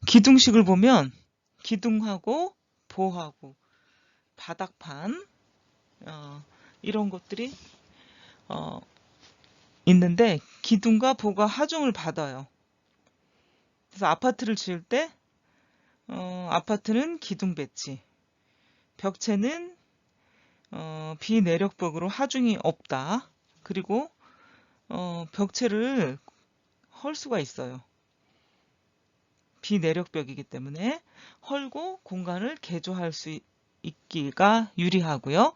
기둥식을 보면 기둥하고 보하고 바닥판 이런 것들이 있는데 기둥과 보가 하중을 받아요. 그래서 아파트를 지을 때 아파트는 기둥 배치, 벽체는 비내력벽으로 하중이 없다. 그리고 벽체를 헐 수가 있어요. 비내력벽이기 때문에 헐고 공간을 개조할 수 있기가 유리하고요.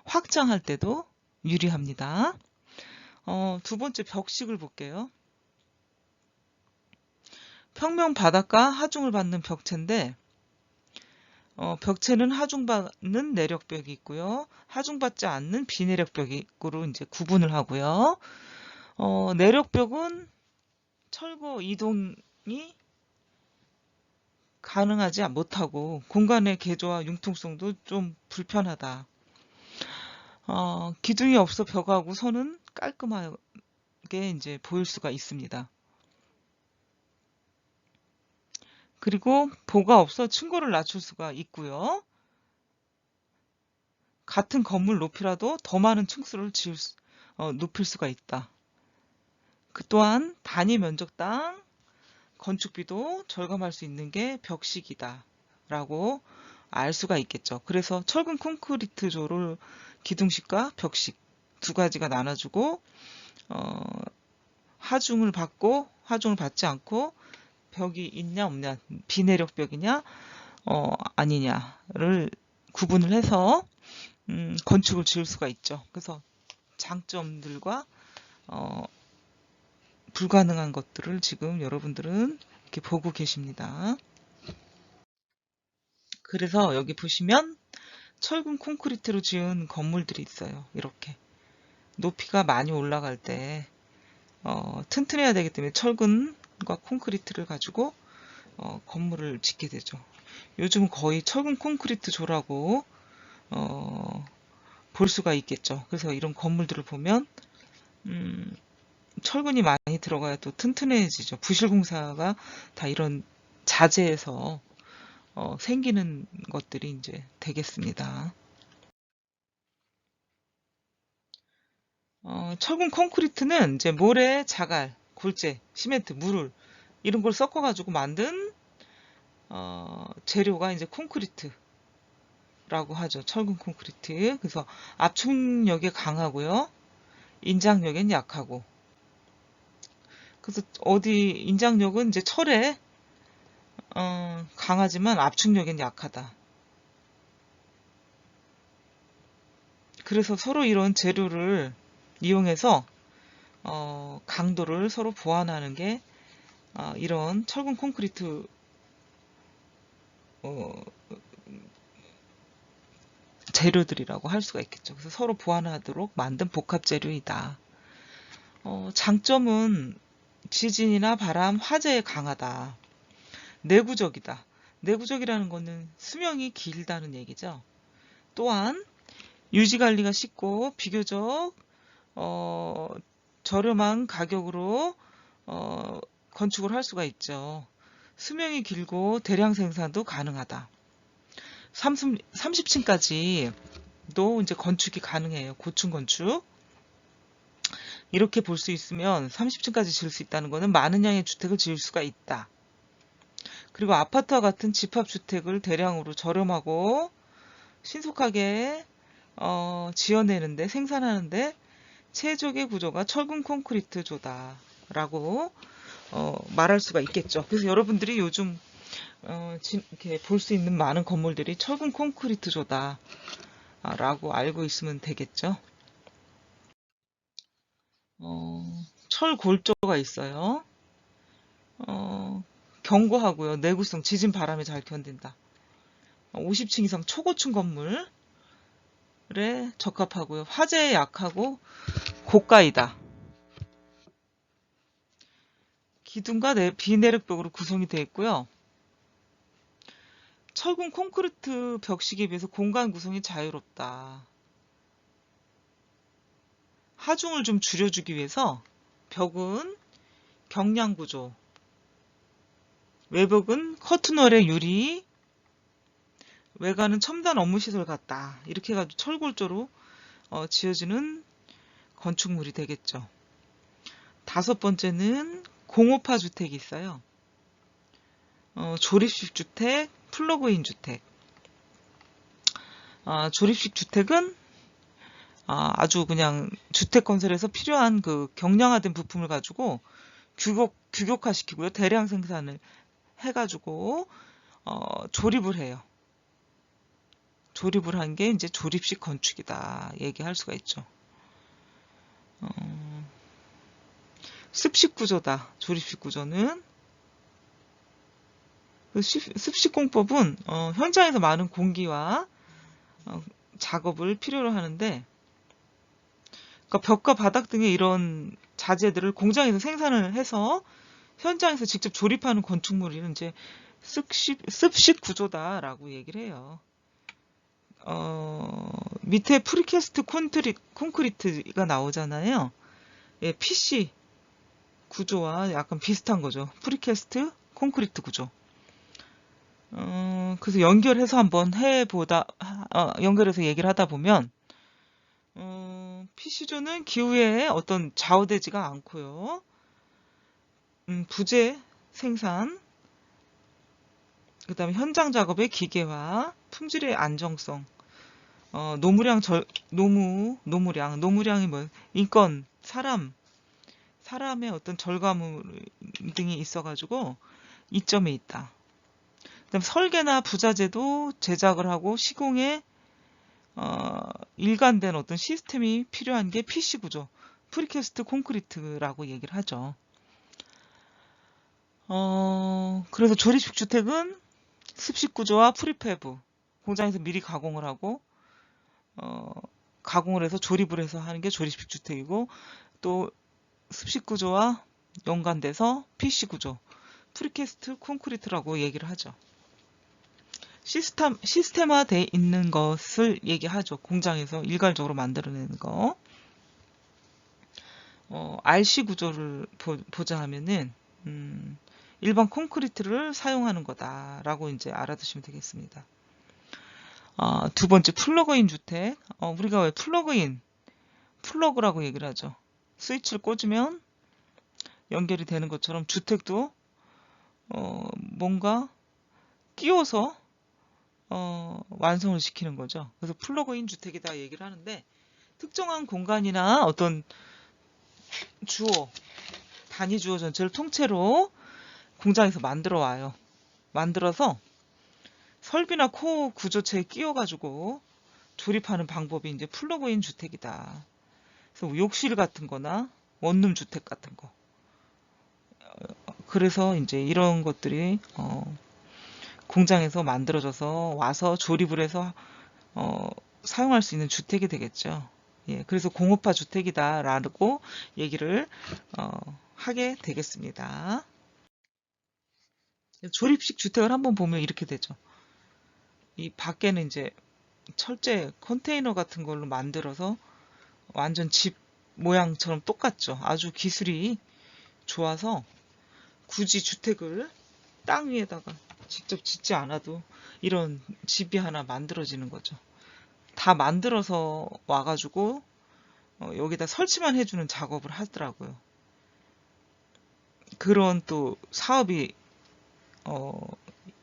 확장할 때도 유리합니다. 두 번째 벽식을 볼게요. 평면 바닥과 하중을 받는 벽체인데 벽체는 하중받는 내력벽이 있고요. 하중받지 않는 비내력벽으로 이제 구분을 하고요. 내력벽은 철거 이동이 가능하지 못하고 공간의 개조와 융통성도 좀 불편하다. 기둥이 없어 벽하고 선은 깔끔하게 이제 보일 수가 있습니다. 그리고 보가 없어 층고를 낮출 수가 있고요. 같은 건물 높이라도 더 많은 층수를 높일 수가 있다. 그 또한 단위 면적당 건축비도 절감할 수 있는 게 벽식이다 라고 알 수가 있겠죠. 그래서 철근 콘크리트조를 기둥식과 벽식 두 가지가 나눠주고 하중을 받고 하중을 받지 않고 벽이 있냐 없냐 비내력 벽이냐 아니냐를 구분을 해서 건축을 지을 수가 있죠. 그래서 장점들과 불가능한 것들을 지금 여러분들은 이렇게 보고 계십니다. 그래서 여기 보시면 철근 콘크리트로 지은 건물들이 있어요. 이렇게 높이가 많이 올라갈 때 튼튼해야 되기 때문에 철근과 콘크리트를 가지고 건물을 짓게 되죠. 요즘 거의 철근 콘크리트 조라고 볼 수가 있겠죠. 그래서 이런 건물들을 보면 철근이 많이 들어가야 또 튼튼해지죠. 부실공사가 다 이런 자재에서 생기는 것들이 이제 되겠습니다. 철근 콘크리트는 이제 모래, 자갈, 골재, 시멘트, 물을 이런 걸 섞어가지고 만든 재료가 이제 콘크리트라고 하죠. 철근 콘크리트. 그래서 압축력이 강하고요. 인장력엔 약하고. 그래서 인장력은 이제 철에 강하지만 압축력엔 약하다. 그래서 서로 이런 재료를 이용해서 강도를 서로 보완하는 게 이런 철근 콘크리트 재료들이라고 할 수가 있겠죠. 그래서 서로 보완하도록 만든 복합 재료이다. 장점은 지진이나 바람, 화재에 강하다. 내구적이다. 내구적이라는 것은 수명이 길다는 얘기죠. 또한 유지관리가 쉽고 비교적 저렴한 가격으로 건축을 할 수가 있죠. 수명이 길고 대량 생산도 가능하다. 30층까지도 이제 건축이 가능해요. 고층 건축. 이렇게 볼 수 있으면 30층까지 지을 수 있다는 것은 많은 양의 주택을 지을 수가 있다. 그리고 아파트와 같은 집합주택을 대량으로 저렴하고 신속하게 지어내는데 생산하는데 최적의 구조가 철근 콘크리트 조다 라고 말할 수가 있겠죠. 그래서 여러분들이 요즘 이렇게 볼 수 있는 많은 건물들이 철근 콘크리트 조다 라고 알고 있으면 되겠죠. 철골조가 있어요. 견고하고요. 내구성, 지진, 바람에 잘 견딘다. 50층 이상 초고층 건물에 적합하고요. 화재에 약하고 고가이다. 기둥과 비내력벽으로 구성이 되어 있고요. 철근 콘크리트 벽식에 비해서 공간 구성이 자유롭다. 하중을 좀 줄여주기 위해서 벽은 경량 구조, 외벽은 커튼월의 유리, 외관은 첨단 업무시설 같다. 이렇게 해가지고 철골조로 지어지는 건축물이 되겠죠. 다섯 번째는 공업화 주택이 있어요. 조립식 주택, 플러그인 주택. 조립식 주택은 아주 그냥 주택 건설에서 필요한 그 경량화된 부품을 가지고 규격화시키고요. 대량 생산을 해가지고 조립을 해요. 조립을 한 게 이제 조립식 건축이다 얘기할 수가 있죠. 습식 구조다. 조립식 구조는 그 습식 공법은 현장에서 많은 공기와 작업을 필요로 하는데, 그러니까 벽과 바닥 등의 이런 자재들을 공장에서 생산을 해서 현장에서 직접 조립하는 건축물이 이제 습식 구조다라고 얘기를 해요. 밑에 프리캐스트 콘크리트가 나오잖아요. 예, PC 구조와 약간 비슷한 거죠. 프리캐스트 콘크리트 구조. 그래서 연결해서 한번 연결해서 얘기를 하다 보면, PC조는 기후에 어떤 좌우되지가 않고요. 부재 생산, 그 다음에 현장 작업의 기계화, 품질의 안정성, 노무량이 뭐, 인건, 사람의 어떤 절감물 등이 있어가지고 이점에 있다. 그다음 설계나 부자재도 제작을 하고 시공에 일관된 어떤 시스템이 필요한 게 PC 구조, 프리캐스트 콘크리트라고 얘기를 하죠. 그래서 조립식 주택은 습식 구조와 프리패브, 공장에서 미리 가공을 하고 가공을 해서 조립을 해서 하는 게 조립식 주택이고, 또 습식 구조와 연관돼서 PC 구조, 프리캐스트 콘크리트라고 얘기를 하죠. 시스템화되어 있는 것을 얘기하죠. 공장에서 일괄적으로 만들어내는 거. RC 구조를 보자 하면은 일반 콘크리트를 사용하는 거다라고 이제 알아두시면 되겠습니다. 두 번째, 플러그인 주택. 우리가 왜 플러그라고 얘기를 하죠. 스위치를 꽂으면 연결이 되는 것처럼 주택도 뭔가 끼워서 완성을 시키는 거죠. 그래서 플러그인 주택이다 얘기를 하는데, 특정한 공간이나 어떤 단위 주어 전체를 통째로 공장에서 만들어 와요. 만들어서 설비나 코어 구조체에 끼워가지고 조립하는 방법이 이제 플러그인 주택이다. 그래서 욕실 같은 거나 원룸 주택 같은 거. 그래서 이제 이런 것들이 공장에서 만들어져서 와서 조립을 해서 사용할 수 있는 주택이 되겠죠. 예, 그래서 공업화 주택이다라고 얘기를 하게 되겠습니다. 조립식 주택을 한번 보면 이렇게 되죠. 이 밖에는 이제 철제 컨테이너 같은 걸로 만들어서 완전 집 모양처럼 똑같죠. 아주 기술이 좋아서 굳이 주택을 땅 위에다가 직접 짓지 않아도 이런 집이 하나 만들어지는 거죠. 다 만들어서 와가지고 여기다 설치만 해주는 작업을 하더라고요. 그런 또 사업이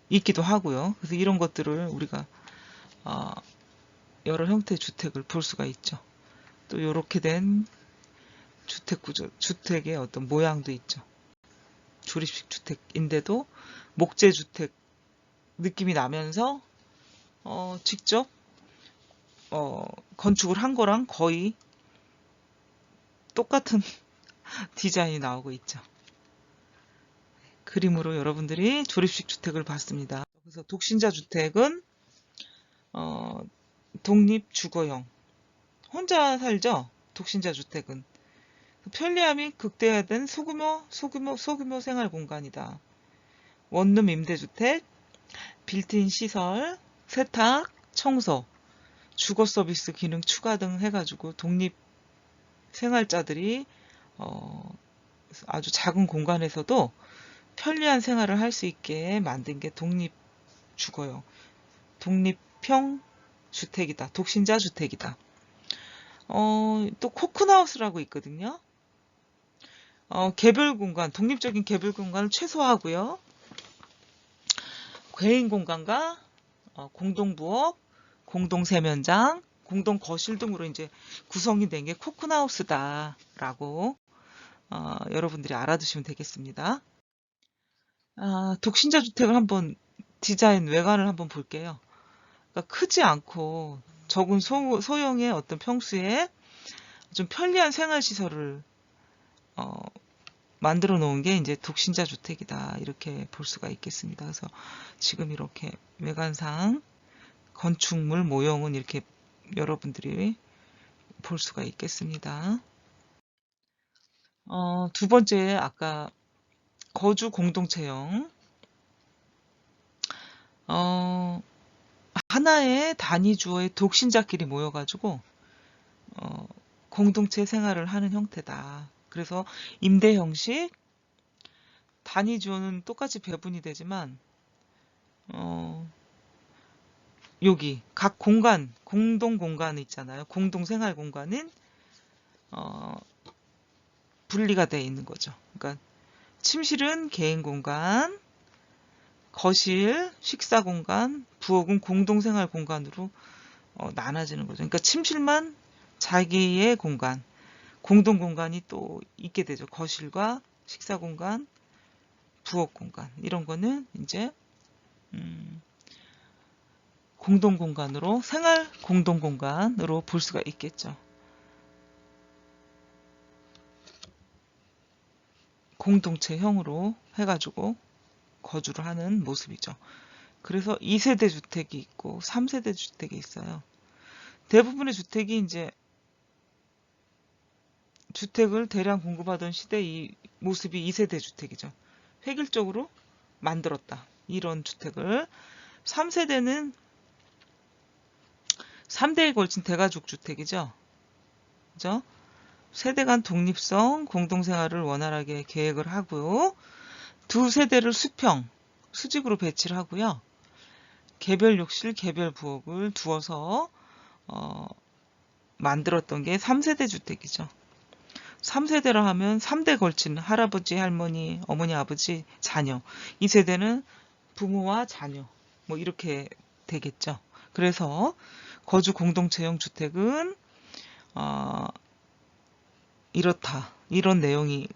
있기도 하고요. 그래서 이런 것들을 우리가 여러 형태의 주택을 볼 수가 있죠. 또 이렇게 된 주택 구조, 주택의 어떤 모양도 있죠. 조립식 주택인데도 목재 주택 느낌이 나면서 직접 건축을 한 거랑 거의 똑같은 디자인이 나오고 있죠. 그림으로 여러분들이 조립식 주택을 봤습니다. 그래서 독신자 주택은 독립 주거형, 혼자 살죠. 독신자 주택은 편리함이 극대화된 소규모 생활 공간이다. 원룸 임대주택, 빌트인 시설, 세탁, 청소, 주거 서비스 기능 추가 등 해가지고 독립 생활자들이 아주 작은 공간에서도 편리한 생활을 할 수 있게 만든 게 독립주거용, 독립형 주택이다. 독신자 주택이다. 또 코쿤하우스라고 있거든요. 개별 공간, 독립적인 개별 공간을 최소화하고요. 개인 공간과 공동 부엌, 공동 세면장, 공동 거실 등으로 이제 구성이 된 게 코쿤하우스다라고 여러분들이 알아두시면 되겠습니다. 독신자 주택을 한번 디자인 외관을 한번 볼게요. 그러니까 크지 않고 적은 소형의 어떤 평수에 좀 편리한 생활 시설을 만들어 놓은 게 이제 독신자 주택이다 이렇게 볼 수가 있겠습니다. 그래서 지금 이렇게 외관상 건축물 모형은 이렇게 여러분들이 볼 수가 있겠습니다. 두 번째 아까 거주 공동체형 하나의 단위 주어의 독신자끼리 모여가지고 공동체 생활을 하는 형태다. 그래서 임대 형식, 단위 주어는 똑같이 배분이 되지만 여기 각 공간, 공동 공간 있잖아요. 공동 생활 공간은 분리가 되어 있는 거죠. 그러니까 침실은 개인 공간, 거실, 식사 공간, 부엌은 공동 생활 공간으로 나눠지는 거죠. 그러니까 침실만 자기의 공간, 공동 공간이 또 있게 되죠. 거실과 식사 공간, 부엌 공간 이런 거는 이제 공동 공간으로 생활 공동 공간으로 볼 수가 있겠죠. 공동체형으로 해가지고 거주를 하는 모습이죠. 그래서 2세대 주택이 있고 3세대 주택이 있어요. 대부분의 주택이 이제 주택을 대량 공급하던 시대 이 모습이 2세대 주택이죠. 획일적으로 만들었다. 이런 주택을 3세대는 3대에 걸친 대가족 주택이죠. 그죠? 세대 간 독립성, 공동생활을 원활하게 계획을 하고요. 두 세대를 수평, 수직으로 배치를 하고요. 개별 욕실, 개별 부엌을 두어서 만들었던 게 3세대 주택이죠. 3세대라 하면 3대 걸친 할아버지, 할머니, 어머니, 아버지, 자녀. 이 세대는 부모와 자녀. 뭐 이렇게 되겠죠. 그래서 거주 공동체형 주택은 이렇다. 이런 내용이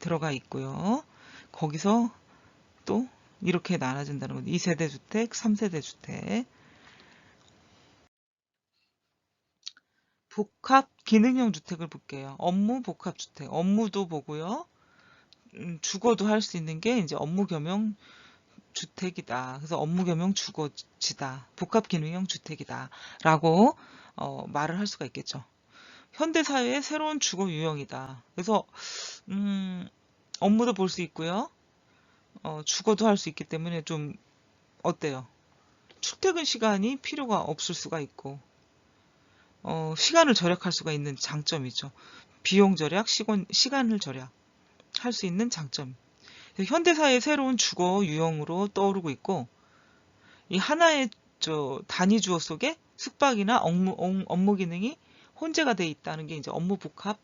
들어가 있고요. 거기서 또 이렇게 나눠진다는 거죠. 2세대 주택, 3세대 주택. 복합 기능형 주택을 볼게요. 업무 복합 주택. 업무도 보고요. 주거도 할 수 있는 게 이제 업무 겸용 주택이다. 그래서 업무 겸용 주거지다. 복합 기능형 주택이다. 라고 말을 할 수가 있겠죠. 현대 사회의 새로운 주거 유형이다. 그래서 업무도 볼 수 있고요. 주거도 할 수 있기 때문에 좀 어때요? 출퇴근 시간이 필요가 없을 수가 있고 시간을 절약할 수가 있는 장점이죠. 비용 절약, 시간을 절약할 수 있는 장점. 현대사회의 새로운 주거 유형으로 떠오르고 있고 이 하나의 단위 주어 속에 숙박이나 업무 기능이 혼재가 돼 있다는 게 이제 업무 복합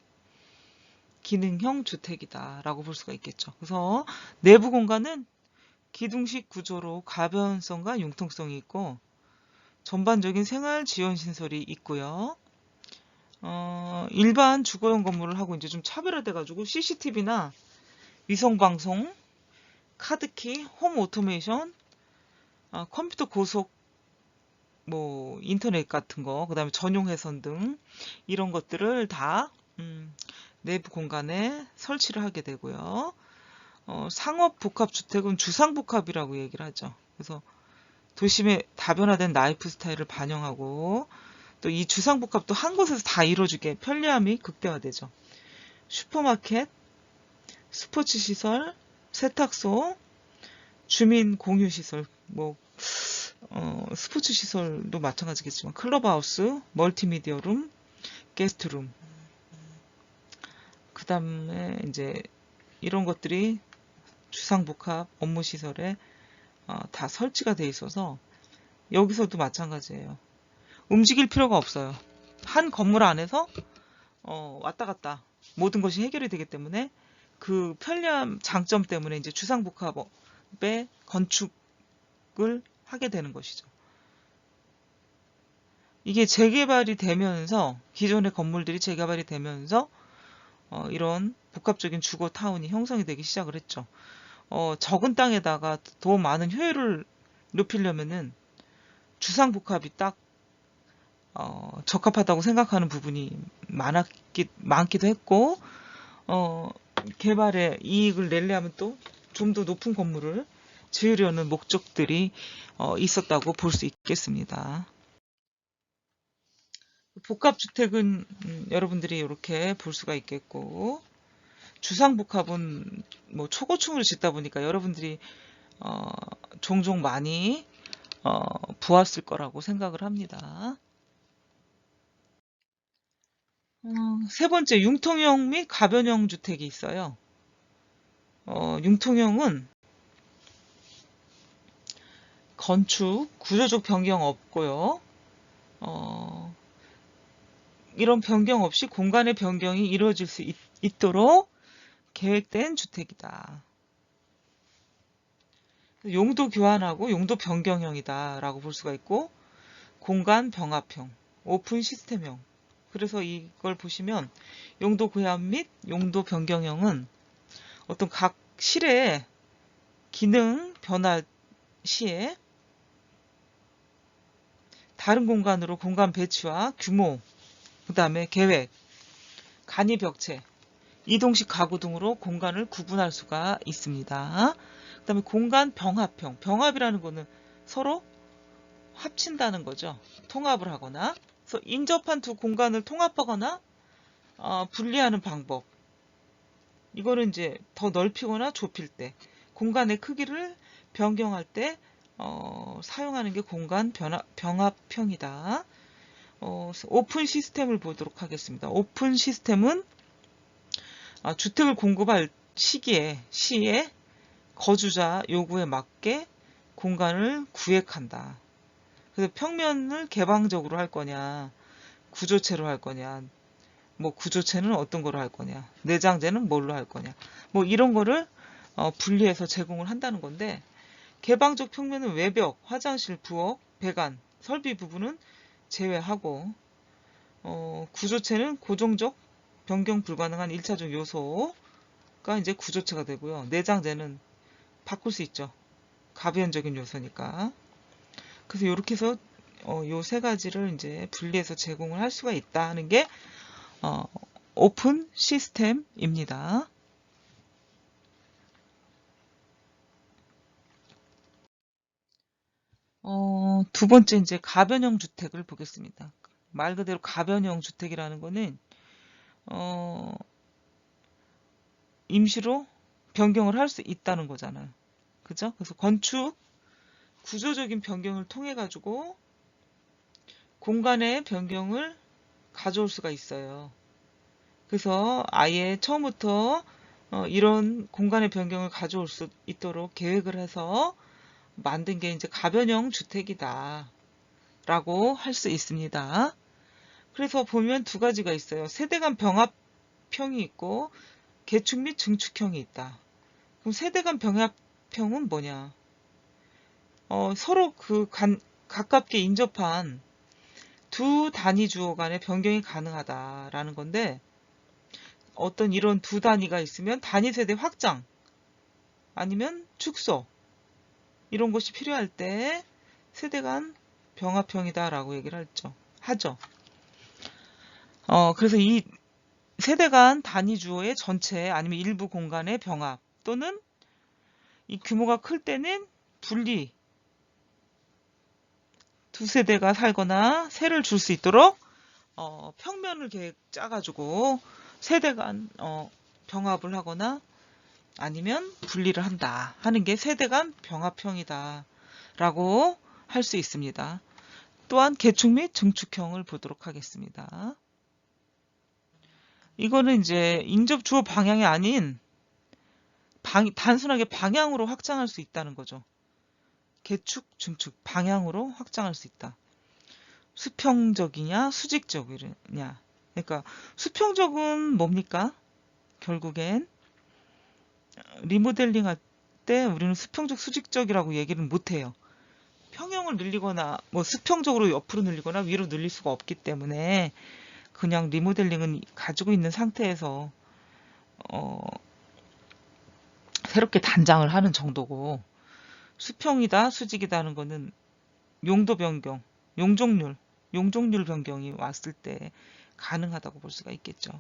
기능형 주택이다라고 볼 수가 있겠죠. 그래서 내부 공간은 기둥식 구조로 가변성과 융통성이 있고 전반적인 생활 지원 시설이 있고요. 일반 주거용 건물을 하고 이제 좀 차별화돼 가지고 CCTV나 위성 방송, 카드키, 홈 오토메이션, 컴퓨터 고속 뭐 인터넷 같은 거, 그다음에 전용 회선 등 이런 것들을 다 내부 공간에 설치를 하게 되고요. 상업 복합 주택은 주상 복합이라고 얘기를 하죠. 그래서 도심의 다변화된 라이프 스타일을 반영하고 또 이 주상 복합도 한 곳에서 다 이루어지게 편리함이 극대화되죠. 슈퍼마켓, 스포츠 시설, 세탁소, 주민 공유 시설, 뭐 스포츠 시설도 마찬가지겠지만 클럽하우스, 멀티미디어 룸, 게스트룸, 그 다음에 이제 이런 것들이 주상복합 업무시설에 다 설치가 돼 있어서 여기서도 마찬가지예요. 움직일 필요가 없어요. 한 건물 안에서 왔다 갔다 모든 것이 해결이 되기 때문에 그 편리함 장점 때문에 이제 주상복합의 건축을 하게 되는 것이죠. 이게 재개발이 되면서 기존의 건물들이 재개발이 되면서 이런 복합적인 주거 타운이 형성이 되기 시작을 했죠. 적은 땅에다가 더 많은 효율을 높이려면은 주상복합이 딱 적합하다고 생각하는 부분이 많기도 했고 개발에 이익을 내려 하면 또 좀 더 높은 건물을 지으려는 목적들이 있었다고 볼 수 있겠습니다. 복합주택은 여러분들이 이렇게 볼 수가 있겠고, 주상복합은 뭐 초고층으로 짓다 보니까 여러분들이 종종 많이 보았을 거라고 생각을 합니다. 세 번째, 융통형 및 가변형 주택이 있어요. 융통형은 건축, 구조적 변경 없고요. 이런 변경 없이 공간의 변경이 이루어질 수 있도록 계획된 주택이다. 용도 교환하고 용도 변경형이다 라고 볼 수가 있고, 공간 병합형, 오픈 시스템형. 그래서 이걸 보시면 용도 교환 및 용도 변경형은 어떤 각 실의 기능 변화 시에 다른 공간으로 공간 배치와 규모, 그 다음에 계획, 간이 벽체, 이동식 가구 등으로 공간을 구분할 수가 있습니다. 그 다음에 공간 병합형. 병합이라는 거는 서로 합친다는 거죠. 통합을 하거나, 그래서 인접한 두 공간을 통합하거나 분리하는 방법. 이거는 이제 더 넓히거나 좁힐 때, 공간의 크기를 변경할 때 사용하는 게 공간 병합형이다. 오픈 시스템을 보도록 하겠습니다. 오픈 시스템은 주택을 공급할 시에 거주자 요구에 맞게 공간을 구획한다. 그래서 평면을 개방적으로 할 거냐, 구조체로 할 거냐, 뭐 구조체는 어떤 거로 할 거냐, 내장재는 뭘로 할 거냐, 뭐 이런 거를 분리해서 제공을 한다는 건데, 개방적 평면은 외벽, 화장실, 부엌, 배관, 설비 부분은 제외하고, 구조체는 고정적 변경 불가능한 1차적 요소가 이제 구조체가 되고요. 내장재는 바꿀 수 있죠. 가변적인 요소니까. 그래서 이렇게 해서 요 세 가지를 이제 분리해서 제공을 할 수가 있다 하는 게 오픈 시스템입니다. 두 번째 이제 가변형 주택을 보겠습니다. 말 그대로 가변형 주택이라는 거는 임시로 변경을 할 수 있다는 거잖아요. 그죠? 그래서 건축 구조적인 변경을 통해 가지고 공간의 변경을 가져올 수가 있어요. 그래서 아예 처음부터 이런 공간의 변경을 가져올 수 있도록 계획을 해서 만든 게 이제 가변형 주택이다 라고 할 수 있습니다. 그래서 보면 두 가지가 있어요. 세대 간 병합형이 있고 개축 및 증축형이 있다. 그럼 세대 간 병합형은 뭐냐? 서로 가깝게 인접한 두 단위 주어 간의 변경이 가능하다라는 건데, 어떤 이런 두 단위가 있으면 단위 세대 확장 아니면 축소 이런 것이 필요할 때 세대 간 병합형이다라고 얘기를 하죠. 그래서 이 세대 간 단위 주어의 전체 아니면 일부 공간의 병합 또는 이 규모가 클 때는 분리, 두 세대가 살거나 세를 줄 수 있도록 평면을 짜가지고 세대 간 병합을 하거나 아니면 분리를 한다 하는 게 세대 간 병합형이다 라고 할 수 있습니다. 또한 개축 및 증축형을 보도록 하겠습니다. 이거는 이제 인접 주어 방향이 아닌 단순하게 방향으로 확장할 수 있다는 거죠. 개축, 중축, 방향으로 확장할 수 있다. 수평적이냐, 수직적이냐. 그러니까 수평적은 뭡니까? 결국엔 리모델링 할 때 우리는 수평적, 수직적이라고 얘기를 못해요. 평형을 늘리거나 뭐 수평적으로 옆으로 늘리거나 위로 늘릴 수가 없기 때문에 그냥 리모델링은 가지고 있는 상태에서 새롭게 단장을 하는 정도고, 수평이다, 수직이다는 거는 용도 변경, 용적률 변경이 왔을 때 가능하다고 볼 수가 있겠죠.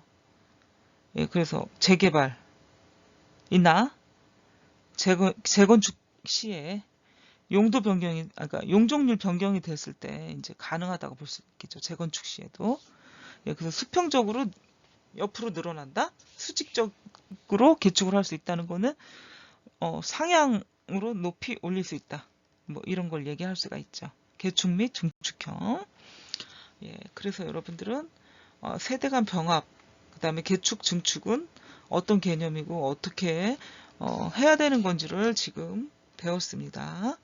예, 그래서 재개발이나 재건축 시에 용도 변경이, 그러니까 용적률 변경이 됐을 때 이제 가능하다고 볼 수 있겠죠. 재건축 시에도. 예, 그래서 수평적으로 옆으로 늘어난다, 수직적으로 개축을 할 수 있다는 거는 상향으로 높이 올릴 수 있다. 뭐 이런 걸 얘기할 수가 있죠. 개축 및 중축형. 예, 그래서 여러분들은 세대 간 병합, 그 다음에 개축, 중축은 어떤 개념이고 어떻게 해야 되는 건지를 지금 배웠습니다.